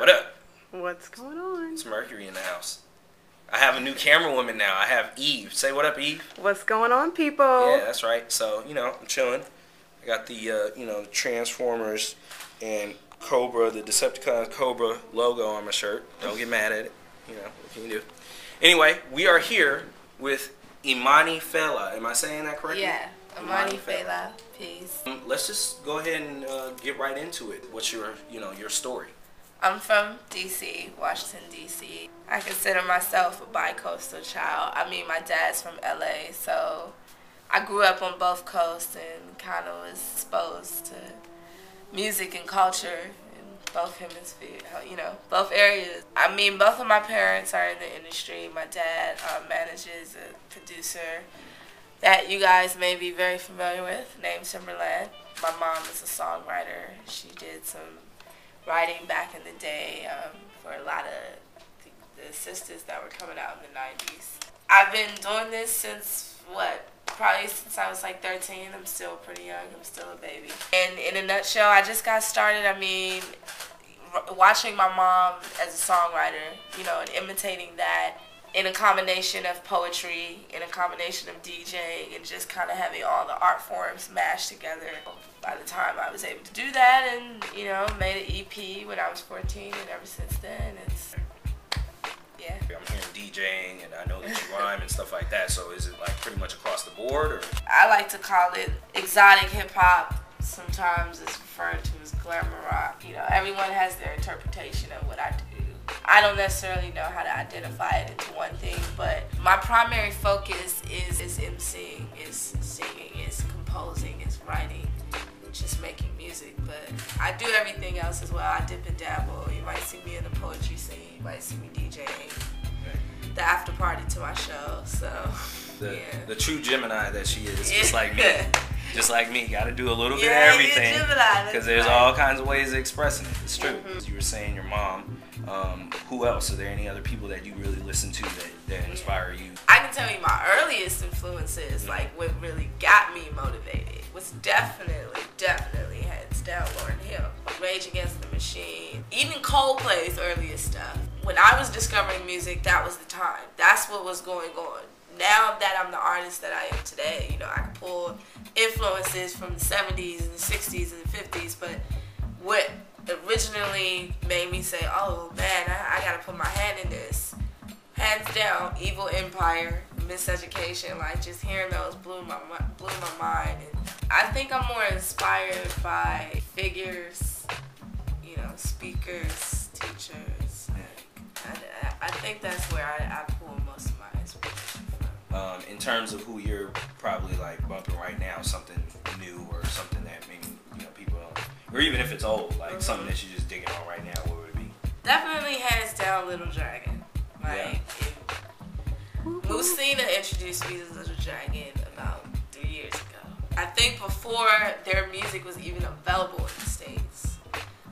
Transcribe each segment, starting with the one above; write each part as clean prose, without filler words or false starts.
What up? What's going on? It's Mercury in the house. I have a new camera woman now. I have Eve. Say what up, Eve. What's going on, people? Yeah, that's right. So, I'm chilling. I got the, Transformers and Cobra, the Decepticons Cobra logo on my shirt. Don't get mad at it. What can you do? Anyway, we are here with emoniFela. Am I saying that correctly? Yeah, emoniFela. Peace. Let's just go ahead and get right into it. What's your story? I'm from D.C., Washington, D.C. I consider myself a bi-coastal child. I mean, my dad's from L.A., so I grew up on both coasts and kind of was exposed to music and culture in both hemispheres, both areas. I mean, both of my parents are in the industry. My dad manages a producer that you guys may be very familiar with, named Timberland. My mom is a songwriter. She did some writing back in the day for a lot of the sisters that were coming out in the 90s. I've been doing this since, probably since I was like 13. I'm still pretty young. I'm still a baby. And in a nutshell, I just got started, watching my mom as a songwriter, and imitating that in a combination of poetry, in a combination of DJing, and just kind of having all the art forms mashed together. By the time I was able to do that and, made an EP when I was 14, and ever since then, it's, yeah. I'm hearing DJing, and I know that you rhyme and stuff like that, so is it like pretty much across the board? Or? I like to call it exotic hip-hop. Sometimes it's referred to as glamour rock. Everyone has their interpretation of what I do. I don't necessarily know how to identify it into one thing, but my primary focus is emceeing, is singing, is composing, is writing, just making music. But I do everything else as well. I dip and dabble. You might see me in the poetry scene. You might see me DJing the after party to my show. So the true Gemini that she is, just like me. Just like me, got to do a little bit of everything because there's all kinds of ways of expressing it. It's true. You were saying your mom. Who else? Are there any other people that you really listen to that inspire you? I can tell you my earliest influences, like what really got me motivated, was definitely hands down Lauryn Hill, Rage Against the Machine, even Coldplay's earliest stuff. When I was discovering music, that was the time. That's what was going on. Now that I'm the artist that I am today, I can pull influences from the 70s and the 60s and the 50s, but what originally made me say, oh man, I gotta put my hand in this, hands down, Evil Empire, Miseducation, like just hearing those blew my mind. And I think I'm more inspired by figures, speakers, teachers. I think that's where I pull most of my inspiration from. In terms of who you're probably like bumping right now, something new or something that maybe people don't, or even if it's old, like something that you're just digging on right now, what would it be? Definitely hands down Little Dragon. Lucina introduced me to Little Dragon about 3 years ago. I think before their music was even available in the States.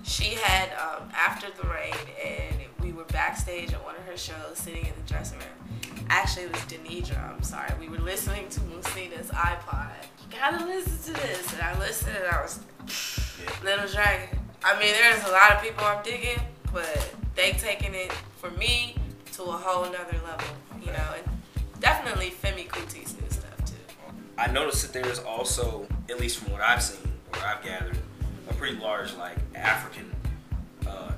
She had After the Rain, and we were backstage at one of her shows, sitting in the dressing room. Actually, it was Denidra, I'm sorry. We were listening to Lucina's iPod. You gotta listen to this. And I listened, and I was, Little Dragon. I mean, there's a lot of people I'm digging, but they taking it, for me, to a whole nother level, and definitely Fela Kuti's new stuff, too. I noticed that there's also, at least from what I've seen, or I've gathered, a pretty large, African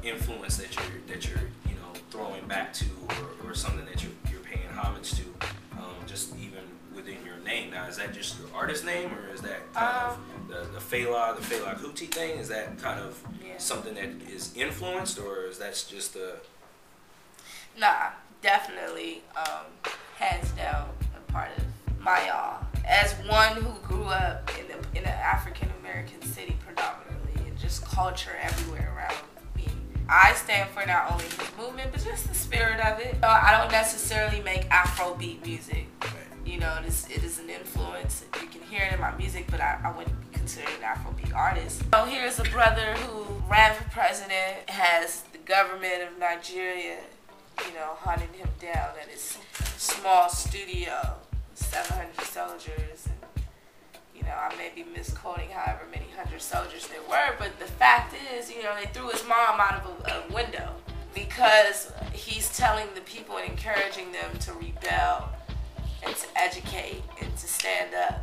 influence that you're throwing back to, or something that you're paying homage to, just even within your name. Now, is that just your artist name, or is that kind of the Fela Kuti thing? Is that kind of something that is influenced, or is that just a... Nah, definitely, hands down, a part of my y'all. As one who grew up in an African American city predominantly, and just culture everywhere around me, I stand for not only his movement, but just the spirit of it. I don't necessarily make Afrobeat music. It is an influence. You can hear it in my music, but I wouldn't be considered an Afrobeat artist. So here's a brother who ran for president, has the government of Nigeria, hunting him down at his small studio, 700 soldiers. And, I may be misquoting however many hundred soldiers there were, but the fact is, they threw his mom out of a window. because he's telling the people and encouraging them to rebel and to educate and to stand up.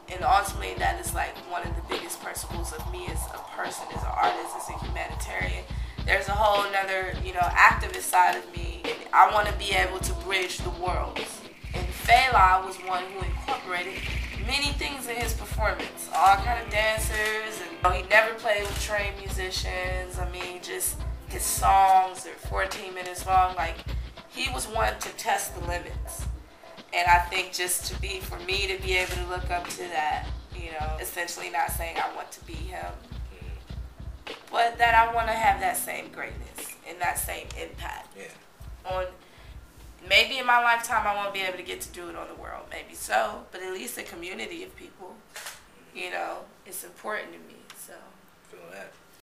And ultimately, that is like one of the biggest principles of me as a person, as an artist, as a humanitarian. There's a whole another, activist side of me. And I want to be able to bridge the worlds. And Fela was one who incorporated many things in his performance. All kind of dancers. And he never played with trained musicians. I mean, just his songs are 14 minutes long. Like, he was one to test the limits. And I think just for me to be able to look up to that, essentially not saying I want to be him, but that I want to have that same greatness and that same impact. Yeah. Maybe in my lifetime I won't be able to get to do it on the world, maybe so, but at least a community of people, it's important to me, so. Feel that.